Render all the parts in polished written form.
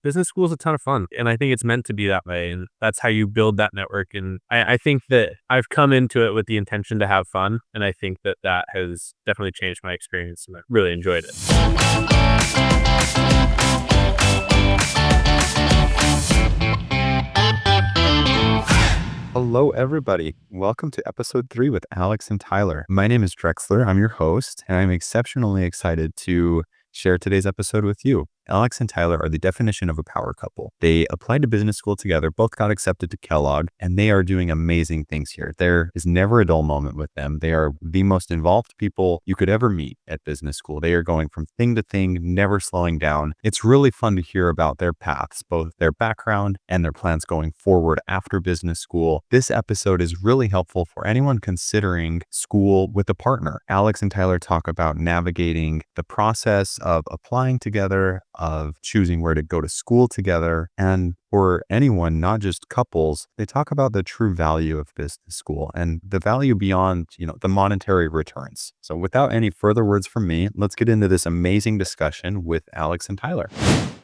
business school is a ton of fun. And I think it's meant to be that way. And that's how you build that network. And I think that I've come into it with the intention to have fun. And I think that that has definitely changed my experience. And I really enjoyed it. Hello, everybody. Welcome to episode 3 with Alex and Tyler. My name is Drexler. I'm your host, and I'm exceptionally excited to share today's episode with you. Alex and Tyler are the definition of a power couple. They applied to business school together, both got accepted to Kellogg, and they are doing amazing things here. There is never a dull moment with them. They are the most involved people you could ever meet at business school. They are going from thing to thing, never slowing down. It's really fun to hear about their paths, both their background and their plans going forward after business school. This episode is really helpful for anyone considering school with a partner. Alex and Tyler talk about navigating the process of applying together, of choosing where to go to school together, and for anyone, not just couples, they talk about the true value of business school and the value beyond, the monetary returns. So without any further words from me, let's get into this amazing discussion with Alex and Tyler.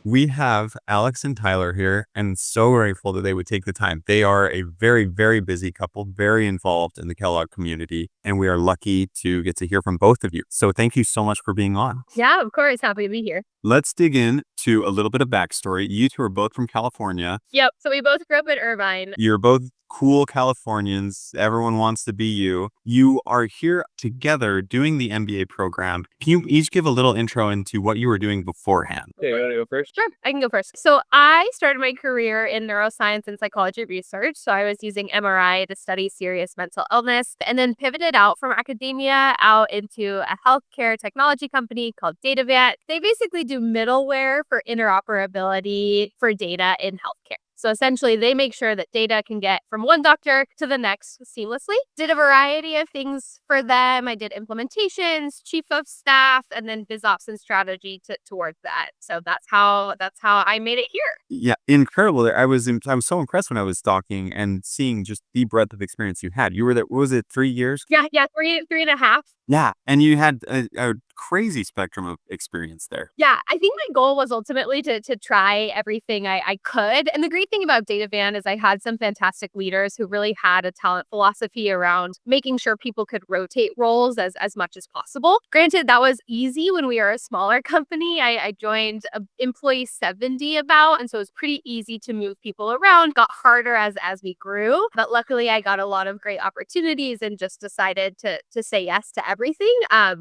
We have Alex and Tyler here, and so grateful that they would take the time. They are a very, very busy couple, very involved in the Kellogg community, and we are lucky to get to hear from both of you. So thank you so much for being on. Yeah, of course. Happy to be here. Let's dig in to a little bit of backstory. You two are both from California. Yep. So we both grew up in Irvine. You're both cool Californians. Everyone wants to be you. You are here together doing the MBA program. Can you each give a little intro into what you were doing beforehand? Okay, you want to go first? Sure, I can go first. So I started my career in neuroscience and psychology research. So I was using MRI to study serious mental illness, and then pivoted out from academia out into a healthcare technology company called Datavant. They basically do middleware for interoperability for data in healthcare. So essentially, they make sure that data can get from one doctor to the next seamlessly. Did a variety of things for them. I did implementations, chief of staff, and then biz ops and strategy towards that. So that's how I made it here. Yeah, incredible. I was so impressed when I was stalking and seeing just the breadth of experience you had. You were there, what was it, 3 years? Yeah, three and a half. Yeah, and you had a crazy spectrum of experience there. Yeah, I think my goal was ultimately to try everything I could. And the great thing about Datavant is I had some fantastic leaders who really had a talent philosophy around making sure people could rotate roles as much as possible. Granted, that was easy when we were a smaller company. I joined employee 70 about, and so it was pretty easy to move people around. Got harder as we grew, but luckily I got a lot of great opportunities and just decided to say yes to everything,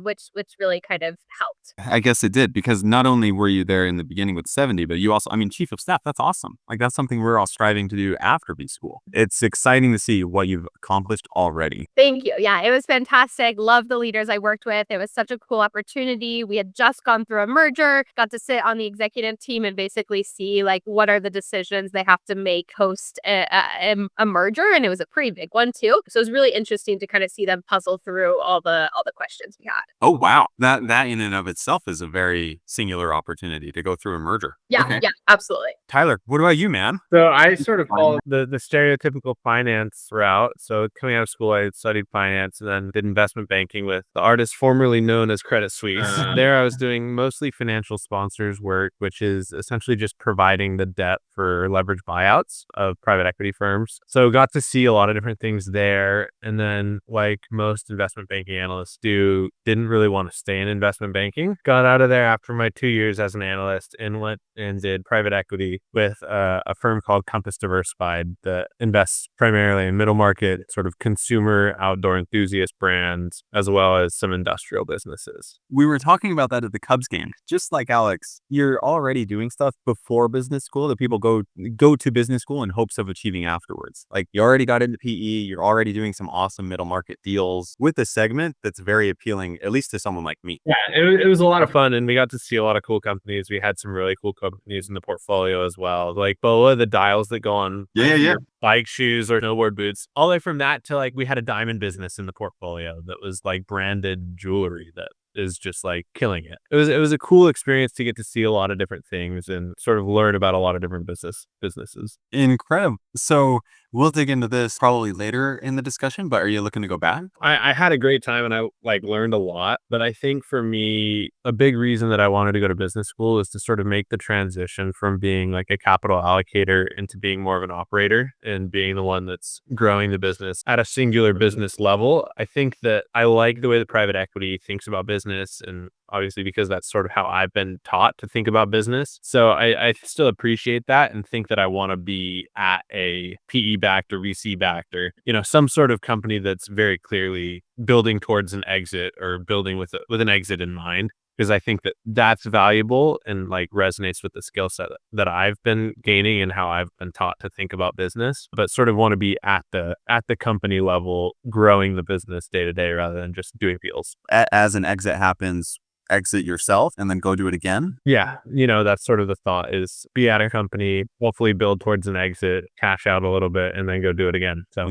which really kind of helped. I guess it did, because not only were you there in the beginning with 70, but you also, chief of staff, that's awesome. Like, that's something we're all striving to do after B school. It's exciting to see what you've accomplished already. Thank you. Yeah, it was fantastic. Love the leaders I worked with. It was such a cool opportunity. We had just gone through a merger, got to sit on the executive team and basically see what are the decisions they have to make post a merger. And it was a pretty big one too. So it was really interesting to kind of see them puzzle through all the questions we had. Oh, wow. That in and of itself is a very singular opportunity to go through a merger. Yeah, Okay. Yeah, absolutely. Tyler, what about you, man? So I sort of followed the stereotypical finance route. So coming out of school, I studied finance and then did investment banking with the artist formerly known as Credit Suisse. There I was doing mostly financial sponsors work, which is essentially just providing the debt for leverage buyouts of private equity firms. So got to see a lot of different things there. And then, like most investment banking analysts do, didn't really want to stay in investment banking. Got out of there after my 2 years as an analyst and went and did private equity with a firm called Compass Diversified that invests primarily in middle market, sort of consumer outdoor enthusiast brands, as well as some industrial businesses. We were talking about that at the Cubs game. Just like Alex, you're already doing stuff before business school that people go to business school in hopes of achieving afterwards. Like, you already got into PE, you're already doing some awesome middle market deals with a segment that's very appealing, at least to someone like me. Yeah, it was a lot of fun, and we got to see a lot of cool companies. We had some really cool companies in the portfolio as well, like BOA, the dials that go on your bike shoes or snowboard boots, all the way from that to we had a diamond business in the portfolio that was branded jewelry that is just killing it. It was a cool experience to get to see a lot of different things and sort of learn about a lot of different businesses. Incredible. So We'll dig into this probably later in the discussion, but are you looking to go back? I had a great time and I learned a lot. But I think for me, a big reason that I wanted to go to business school is to sort of make the transition from being like a capital allocator into being more of an operator and being the one that's growing the business at a singular business level. I think that I like the way the private equity thinks about business, and obviously because that's sort of how I've been taught to think about business. So I still appreciate that and think that I want to be at a PE backed or VC backed or, some sort of company that's very clearly building towards an exit or building with an exit in mind. Because I think that that's valuable and resonates with the skill set that I've been gaining and how I've been taught to think about business, but sort of want to be at the company level, growing the business day to day rather than just doing deals. As an exit happens, exit yourself and then go do it again? Yeah. That's sort of the thought is be at a company, hopefully build towards an exit, cash out a little bit, and then go do it again. So,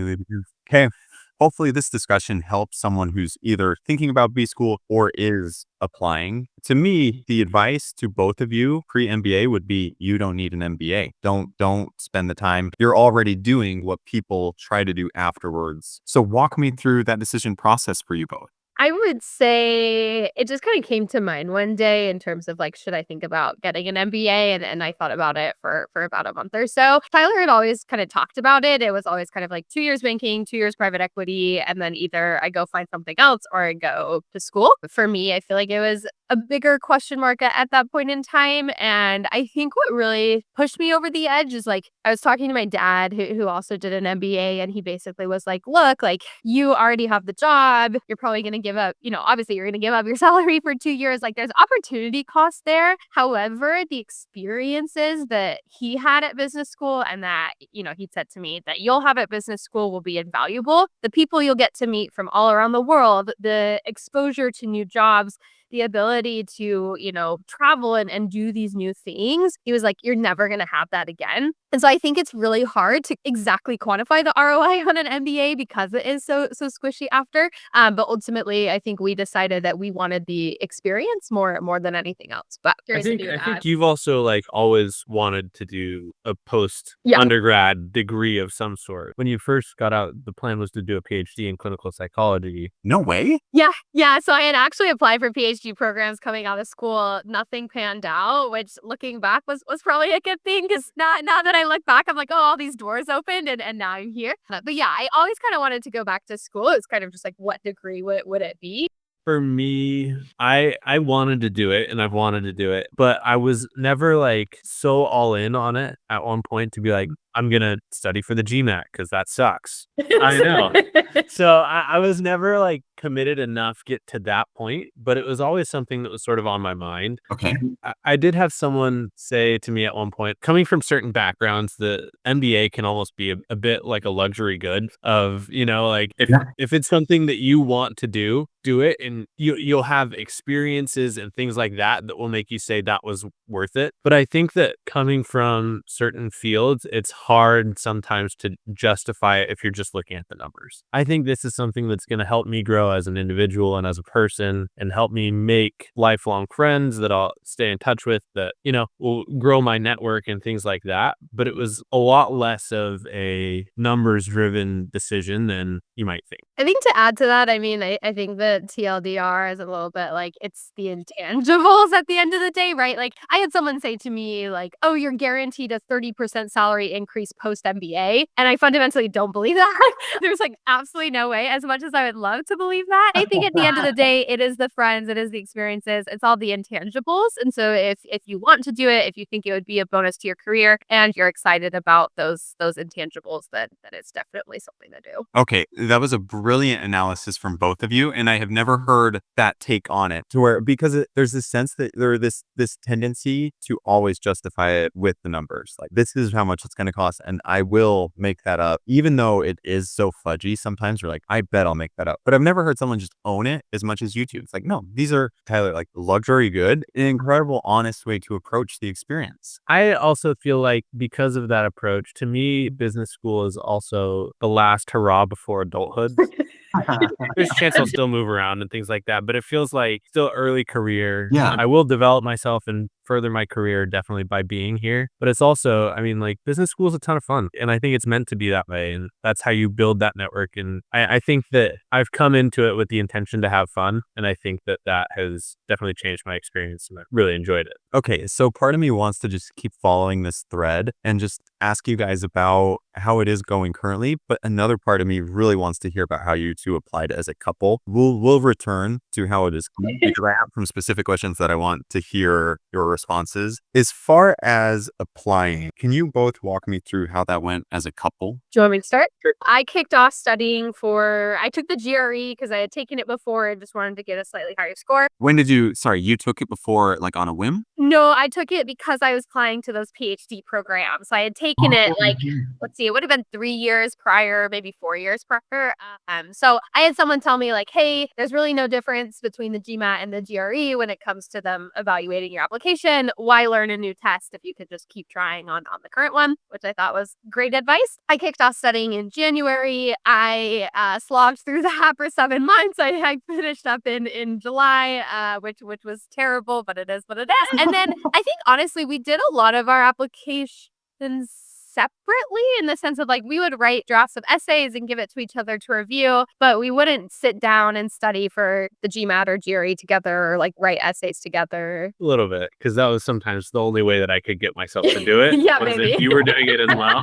okay. Hopefully this discussion helps someone who's either thinking about B school or is applying. To me, the advice to both of you pre-MBA would be you don't need an MBA. Don't spend the time. You're already doing what people try to do afterwards. So walk me through that decision process for you both. I would say it just kind of came to mind one day in terms of should I think about getting an MBA? And I thought about it for about a month or so. Tyler had always kind of talked about it. It was always kind of 2 years banking, 2 years private equity, and then either I go find something else or I go to school. For me, I feel like it was a bigger question mark at that point in time. And I think what really pushed me over the edge is I was talking to my dad who also did an MBA, and he basically was look, you already have the job. You're probably going to give up, obviously you're going to give up your salary for 2 years. There's opportunity cost there. However, the experiences that he had at business school and that, he said to me that you'll have at business school will be invaluable. The people you'll get to meet from all around the world, the exposure to new jobs, the ability to, travel and do these new things. He was like, you're never going to have that again. And so I think it's really hard to exactly quantify the ROI on an MBA because it is so squishy after. But ultimately, I think we decided that we wanted the experience more than anything else. But I think you've also always wanted to do a post undergrad degree of some sort. When you first got out, the plan was to do a PhD in clinical psychology. No way. Yeah. So I had actually applied for PhD programs coming out of school. Nothing panned out, which looking back was probably a good thing because now that I look back, I'm like, oh, all these doors opened and now I'm here. But yeah, I always kind of wanted to go back to school. It's kind of just what degree would it be? For me, I wanted to do it and I've wanted to do it, but I was never so all in on it at one point to be I'm going to study for the GMAT because that sucks. I know. So I was never committed enough get to that point, but it was always something that was sort of on my mind. Okay. I did have someone say to me at one point, coming from certain backgrounds, the MBA can almost be a bit like a luxury good of, if it's something that you want to do it, and you'll have experiences and things like that will make you say that was worth it. But I think that coming from certain fields, it's hard sometimes to justify it if you're just looking at the numbers. I think this is something that's going to help me grow as an individual and as a person and help me make lifelong friends that I'll stay in touch with that, will grow my network and things like that. But it was a lot less of a numbers driven decision than you might think. I think to add to that, I mean, I think the TLDR is a little bit it's the intangibles at the end of the day, right? I had someone say to me oh, you're guaranteed a 30% salary increase post MBA. And I fundamentally don't believe that. There's absolutely no way, as much as I would love to believe that. I think at the end of the day, it is the friends, it is the experiences, it's all the intangibles. And so if you want to do it, if you think it would be a bonus to your career and you're excited about those intangibles, then it's definitely something to do. Okay, that was a brilliant analysis from both of you, and I have never heard that take on it to where there's this sense that this tendency to always justify it with the numbers. This is how much it's going to cost, and I will make that up, even though it is so fudgy. Sometimes you're I bet I'll make that up, but I've never heard someone just own it as much as you two. It's no, these are, Tyler, luxury good, an incredible, honest way to approach the experience. I also feel because of that approach, to me, business school is also the last hurrah before adulthood. There's a chance I'll still move around and things like that, but it feels like still early career. Yeah. I will develop myself and further my career definitely by being here. But it's also, I mean, like business school is a ton of fun. And I think it's meant to be that way. And that's how you build that network. And I think that I've come into it with the intention to have fun. And I think that that has definitely changed my experience. And I really enjoyed it. Okay, so part of me wants to just keep following this thread and just ask you guys about how it is going currently, but another part of me really wants to hear about how you two applied as a couple. We'll return to how it is because I have some specific questions that I want to hear your responses. As far as applying, can you both walk me through how that went as a couple? Do you want me to start? Sure. I kicked off studying I took the GRE because I had taken it before and just wanted to get a slightly higher score. When did you took it before, like on a whim? No, I took it because I was applying to those PhD programs. So I had taken it let's see, it would have been 3 years prior, maybe 4 years prior. So I had someone tell me like, hey, there's really no difference between the GMAT and the GRE when it comes to them evaluating your application. Why learn a new test if you could just keep trying on the current one, which I thought was great advice. I kicked off studying in January. I slogged through that for 7 months. I finished up in July, which was terrible, but it is what it is. And then I think honestly, we did a lot of our applications separately in the sense of like we would write drafts of essays and give it to each other to review, but we wouldn't sit down and study for the GMAT or GRE together or like write essays together. A little bit, because that was sometimes the only way that I could get myself to do it. Yeah, was maybe. if you were doing it as well.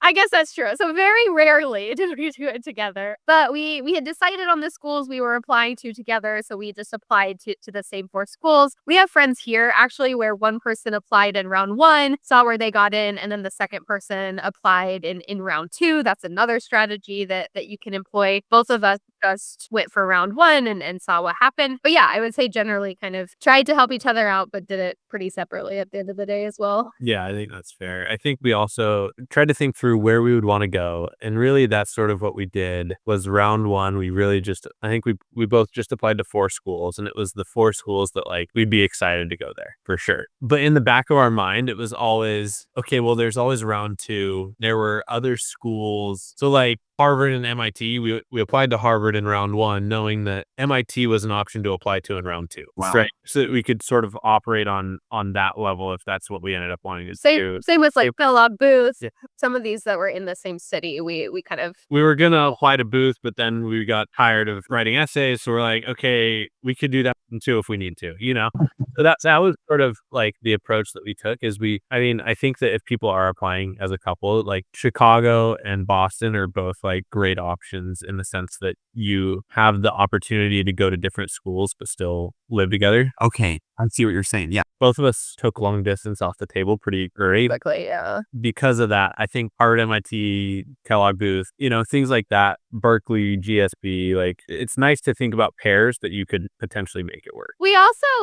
I guess that's true. So very rarely did we do it together. But we had decided on the schools we were applying to together. So we just applied to the same 4 schools. We have friends here actually where one person applied in round 1, saw where they got in, and then the second person applied in round 2. That's another strategy that you can employ. Both of us just went for round 1 and saw what happened. But yeah, I would say generally kind of tried to help each other out, but did it pretty separately at the end of the day as well. Yeah, I think that's fair. I think we also tried to think through where we would want to go. And really that's sort of what we did was round 1. We really just, I think we both just applied to 4 schools, and it was the 4 schools that like we'd be excited to go there for sure. But in the back of our mind, it was always, okay, well, there's always round 2. There were other schools. So like Harvard and MIT, we applied to Harvard in round 1, knowing that MIT was an option to apply to in round 2. Wow. Right. So that we could sort of operate on that level if that's what we ended up wanting to do. Same with like Kellogg, Booth. Yeah. Some of these that were in the same city, we kind of We were going to apply to Booth, but then we got tired of writing essays. So we're like, okay, we could do that too if we need to, you know? So that was sort of like the approach that we took is I think that if people are applying as a couple, like Chicago and Boston are both like great options in the sense that you have the opportunity to go to different schools, but still live together. Okay, I see what you're saying. Yeah. Both of us took long distance off the table pretty early. quickly, yeah. Because of that, I think Harvard, MIT, Kellogg, Booth, things like that, Berkeley, GSB, like it's nice to think about pairs that you could potentially make it work.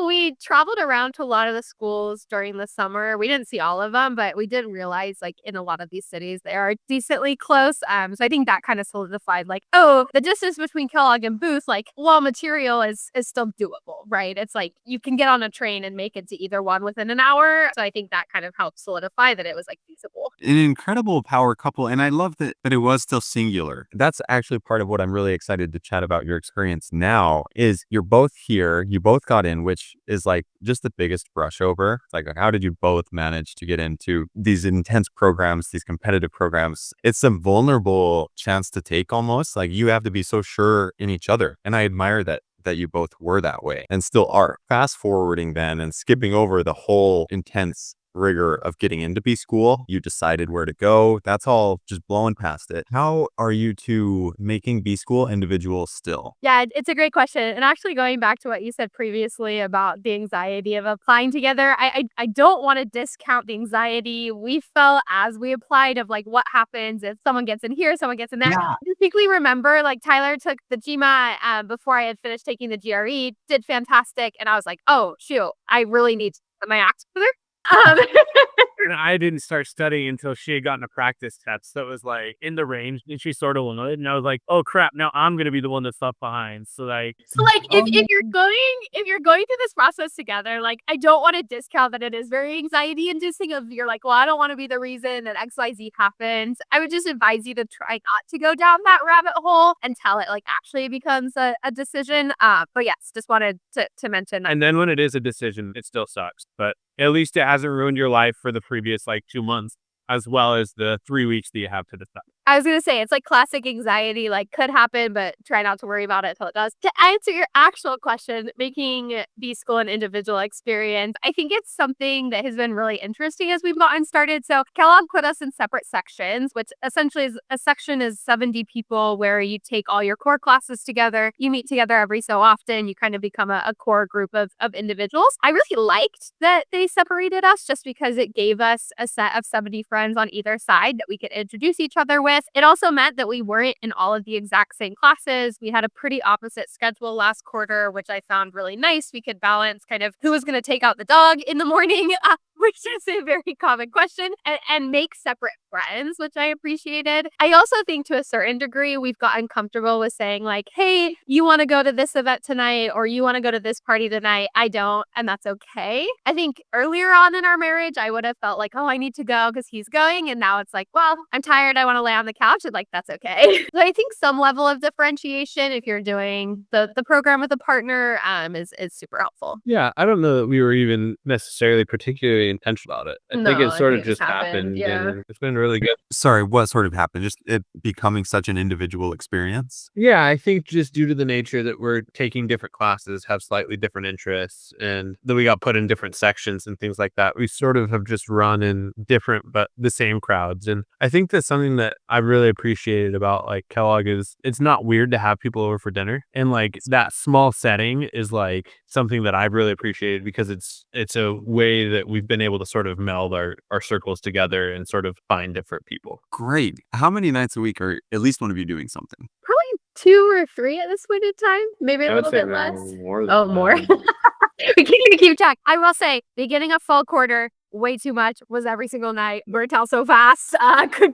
We traveled around to a lot of the schools during the summer. We didn't see all of them, but we did realize like in a lot of these cities, they are decently close. So I think that kind of solidified like, oh, the distance between Kellogg and Booth, like while material is still doable, right? It's like you can get on a train and make it to either one within an hour. So I think that kind of helped solidify that it was like feasible. An incredible power couple. And I love that it was still singular. That's actually part of what I'm really excited to chat about your experience now is you're both here. You both got in, which is like just the biggest brush over. Like, how did you both manage to get into these intense programs, these competitive programs? It's a vulnerable chance to take almost. Like you have to be so sure in each other. And I admire that you both were that way and still are. Fast forwarding then and skipping over the whole intense rigor of getting into B school, you decided where to go. That's all just blowing past it. How are you two making B school individuals still? Yeah, it's a great question. And actually going back to what you said previously about the anxiety of applying together, I don't want to discount the anxiety we felt as we applied of like what happens if someone gets in here, someone gets in there. Yeah. I distinctly remember like Tyler took the GMAT before I had finished taking the GRE, did fantastic. And I was like, oh, shoot, I really need to put my act together. And I didn't start studying until she had gotten a practice test that was like in the range, and she sort of wanted it. And I was like, oh crap, now I'm gonna be the one that's left behind. So like, if you're going through this process together, like I don't want to discount that it is very anxiety inducing of you're like, well, I don't want to be the reason that XYZ happens. I would just advise you to try not to go down that rabbit hole until it like actually becomes a decision. But yes, just wanted to mention that. and then when it is a decision, it still sucks. But at least it hasn't ruined your life for the previous like 2 months, as well as the 3 weeks that you have to decide. I was going to say, it's like classic anxiety, like could happen, but try not to worry about it until it does. To answer your actual question, making B-School an individual experience, I think it's something that has been really interesting as we've gotten started. So Kellogg put us in separate sections, which essentially is a section is 70 people where you take all your core classes together. You meet together every so often. You kind of become a core group of individuals. I really liked that they separated us just because it gave us a set of 70 friends on either side that we could introduce each other with. It also meant that we weren't in all of the exact same classes. We had a pretty opposite schedule last quarter, which I found really nice. We could balance kind of who was going to take out the dog in the morning, which is a very common question, and make separate friends, which I appreciated. I also think to a certain degree, we've gotten comfortable with saying like, hey, you want to go to this event tonight or you want to go to this party tonight. I don't, and that's okay. I think earlier on in our marriage, I would have felt like, oh, I need to go because he's going. And now it's like, well, I'm tired. I want to lay on the couch. And like, that's okay. So I think some level of differentiation, if you're doing the program with a partner, is super helpful. Yeah, I don't know that we were even necessarily particularly intentional about it. I think it sort of just happened. Yeah. And it's been really good. Sorry, what sort of happened? Just it becoming such an individual experience? Yeah, I think just due to the nature that we're taking different classes, have slightly different interests, and that we got put in different sections and things like that, we sort of have just run in different but the same crowds. And I think that's something that I really appreciated about like Kellogg is it's not weird to have people over for dinner. And like that small setting is like something that I've really appreciated because it's a way that we've been able to sort of meld our circles together and sort of find different people. Great. How many nights a week are at least one of you doing something? Probably 2 or 3 at this point in time, maybe a little bit less. More. We can't keep track. I will say, beginning of fall quarter, way too much, was every single night, burnt out so fast,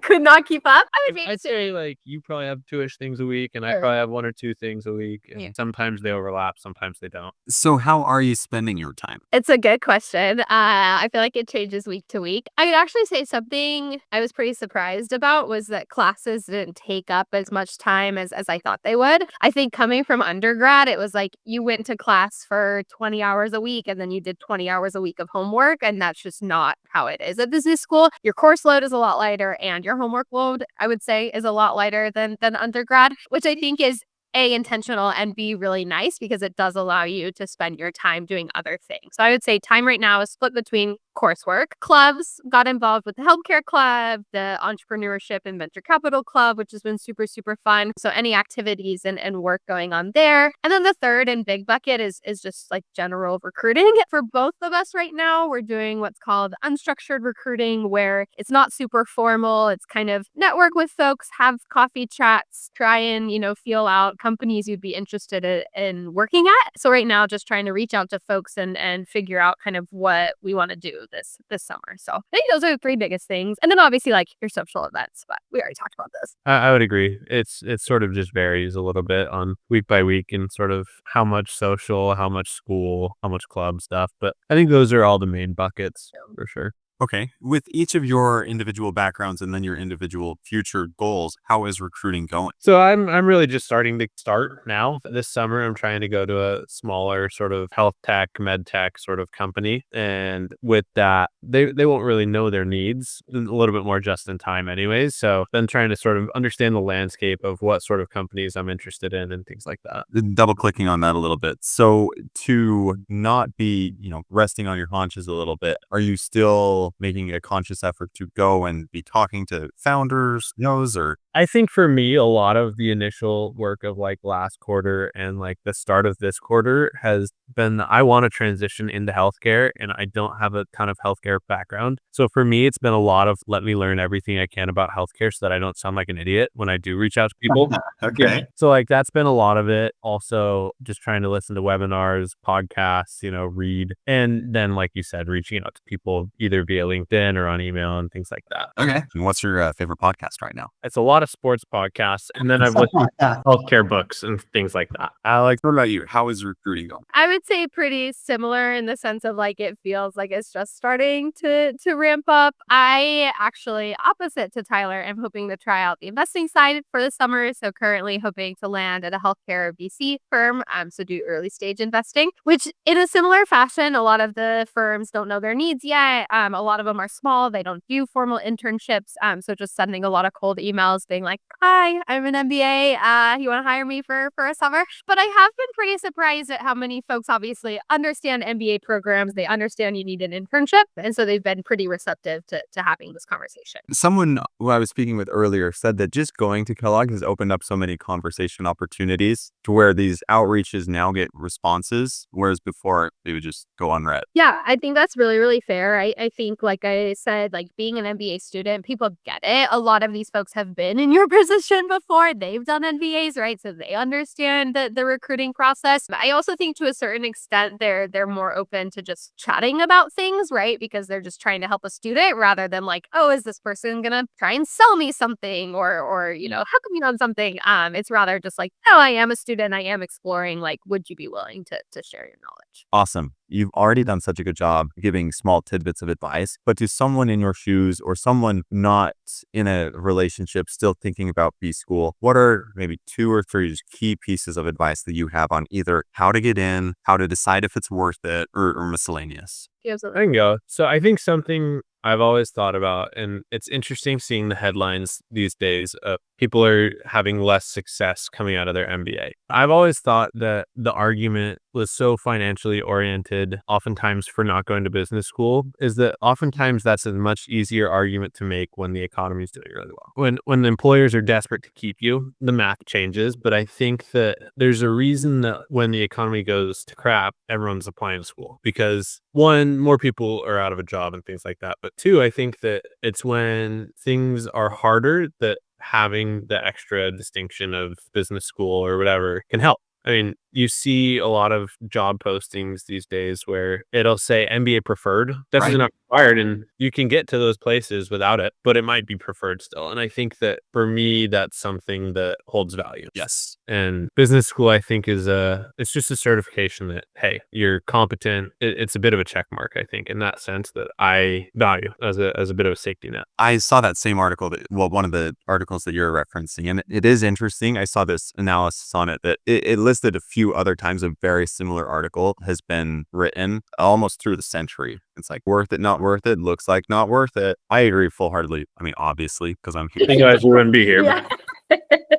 could not keep up. I'd say like you probably have 2-ish things a week, and I probably have 1 or 2 things a week. And sometimes they overlap, sometimes they don't. So how are you spending your time? It's a good question. I feel like it changes week to week. I would actually say something I was pretty surprised about was that classes didn't take up as much time as I thought they would. I think coming from undergrad, it was like you went to class for 20 hours a week and then you did 20 hours a week of homework, and that's just not how it is at business school. Your course load is a lot lighter and your homework load, I would say, is a lot lighter than undergrad, which I think is A, intentional, and B, really nice because it does allow you to spend your time doing other things. So I would say time right now is split between coursework. Clubs, got involved with the healthcare club, the entrepreneurship and venture capital club, which has been super, super fun. So any activities and work going on there. And then the third and big bucket is just like general recruiting. For both of us right now, we're doing what's called unstructured recruiting, where it's not super formal. It's kind of network with folks, have coffee chats, try and, feel out companies you'd be interested in working at. So right now, just trying to reach out to folks and figure out kind of what we want to do this summer. So I think those are the 3 biggest things. And then obviously like your social events, but we already talked about this. I would agree. It sort of just varies a little bit on week by week and sort of how much social, how much school, how much club stuff. But I think those are all the main buckets for sure. Okay. With each of your individual backgrounds and then your individual future goals, how is recruiting going? So I'm really just starting to start now. This summer, I'm trying to go to a smaller sort of health tech, med tech sort of company. And with that, they won't really know their needs a little bit more just in time anyways. So then trying to sort of understand the landscape of what sort of companies I'm interested in and things like that. Double clicking on that a little bit. So to not be, resting on your haunches a little bit, are you still making a conscious effort to go and be talking to founders, or I think for me, a lot of the initial work of like last quarter and like the start of this quarter has been, I want to transition into healthcare and I don't have a ton of healthcare background. So for me, it's been a lot of let me learn everything I can about healthcare so that I don't sound like an idiot when I do reach out to people. Okay. Yeah. So like that's been a lot of it. Also just trying to listen to webinars, podcasts, read. And then like you said, reaching out to people either via via LinkedIn or on email and things like that. Okay. And what's your favorite podcast right now? It's a lot of sports podcasts, and then I've listened to healthcare books and things like that. Alex, what about you? How is recruiting going? I would say pretty similar in the sense of like it feels like it's just starting to ramp up. I actually, opposite to Tyler, am hoping to try out the investing side for the summer. So currently hoping to land at a healthcare VC firm. So do early stage investing, which in a similar fashion, a lot of the firms don't know their needs yet. A lot of them are small. They don't do formal internships. So just sending a lot of cold emails being like, hi, I'm an MBA. You want to hire me for a summer? But I have been pretty surprised at how many folks obviously understand MBA programs. They understand you need an internship. And so they've been pretty receptive to having this conversation. Someone who I was speaking with earlier said that just going to Kellogg has opened up so many conversation opportunities to where these outreaches now get responses, whereas before they would just go unread. Yeah, I think that's really, really fair. I think, like I said, like being an MBA student, people get it. A lot of these folks have been in your position before. They've done MBAs, right? So they understand the recruiting process. I also think to a certain extent, they're more open to just chatting about things, right? Because they're just trying to help a student rather than like, oh, is this person gonna try and sell me something or help me on something? It's rather just like, oh, I am a student. I am exploring. Like, would you be willing to share your knowledge? Awesome. You've already done such a good job giving small tidbits of advice, but to someone in your shoes or someone not in a relationship still thinking about B school, what are maybe 2 or 3 key pieces of advice that you have on either how to get in, how to decide if it's worth it, or miscellaneous? I can go. So I think something I've always thought about, and it's interesting seeing the headlines these days of people are having less success coming out of their MBA. I've always thought that the argument was so financially oriented, oftentimes for not going to business school, is that oftentimes that's a much easier argument to make when the economy is doing really well. When the employers are desperate to keep you, the math changes. But I think that there's a reason that when the economy goes to crap, everyone's applying to school because 1, more people are out of a job and things like that. But 2, I think that it's when things are harder that having the extra distinction of business school or whatever can help. I mean, you see a lot of job postings these days where it'll say MBA preferred. That's Right. not required, and you can get to those places without it, but it might be preferred still. And I think that for me, that's something that holds value. Yes. And business school, I think, it's just a certification that, hey, you're competent. It's a bit of a check mark, I think, in that sense that I value as a bit of a safety net. I saw that same article, one of the articles that you're referencing, and it is interesting. I saw this analysis on it that it listed a few other times a very similar article has been written almost through the century. It's like worth it, not worth it, looks like not worth it. I agree full-heartedly. I mean, obviously, because I'm here. Otherwise, we wouldn't be here. Yeah.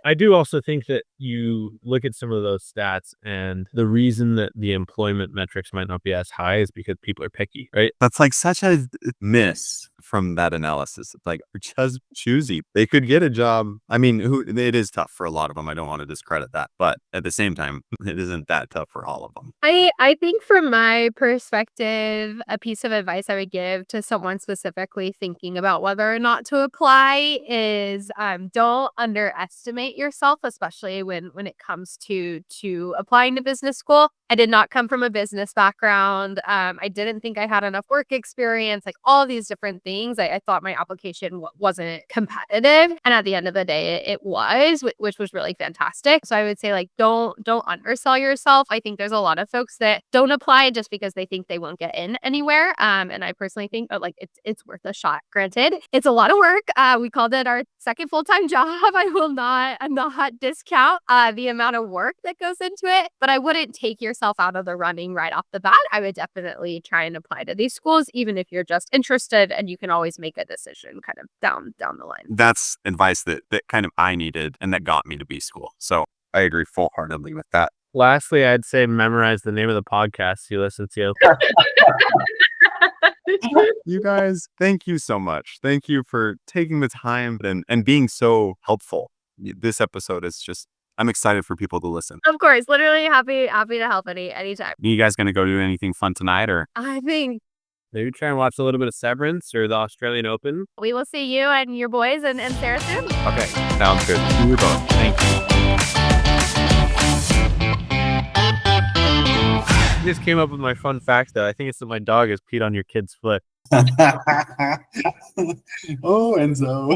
I do also think that you look at some of those stats, and the reason that the employment metrics might not be as high is because people are picky, right? That's like such a miss from that analysis. It's like, just choosy. They could get a job. I mean, it is tough for a lot of them. I don't want to discredit that. But at the same time, it isn't that tough for all of them. I think from my perspective, a piece of advice I would give to someone specifically thinking about whether or not to apply is don't underestimate yourself, especially when it comes to applying to business school. I did not come from a business background. I didn't think I had enough work experience, like all these different things. I thought my application wasn't competitive. And at the end of the day, it was, which was really fantastic. So I would say, like, don't undersell yourself. I think there's a lot of folks that don't apply just because they think they won't get in anywhere. And I personally think like it's worth a shot. Granted, it's a lot of work. We called it our second full-time job. I will not discount the amount of work that goes into it, but I wouldn't take yourself out of the running right off the bat. I would definitely try and apply to these schools, even if you're just interested, and you can always make a decision kind of down the line. That's advice that kind of I needed and that got me to B school. So I agree full-heartedly with that. Lastly, I'd say memorize the name of the podcast you listen to. You guys, thank you so much. Thank you for taking the time and being so helpful. This episode is just, I'm excited for people to listen. Of course, literally happy to help anytime. You guys going to go do anything fun tonight or? I think Maybe try and watch a little bit of Severance or the Australian Open. we will see you and your boys and Sarah soon. Okay, sounds good. See you both. Thank you. I just came up with my fun fact, though. I think it's that my dog has peed on your kid's foot. Oh, Enzo.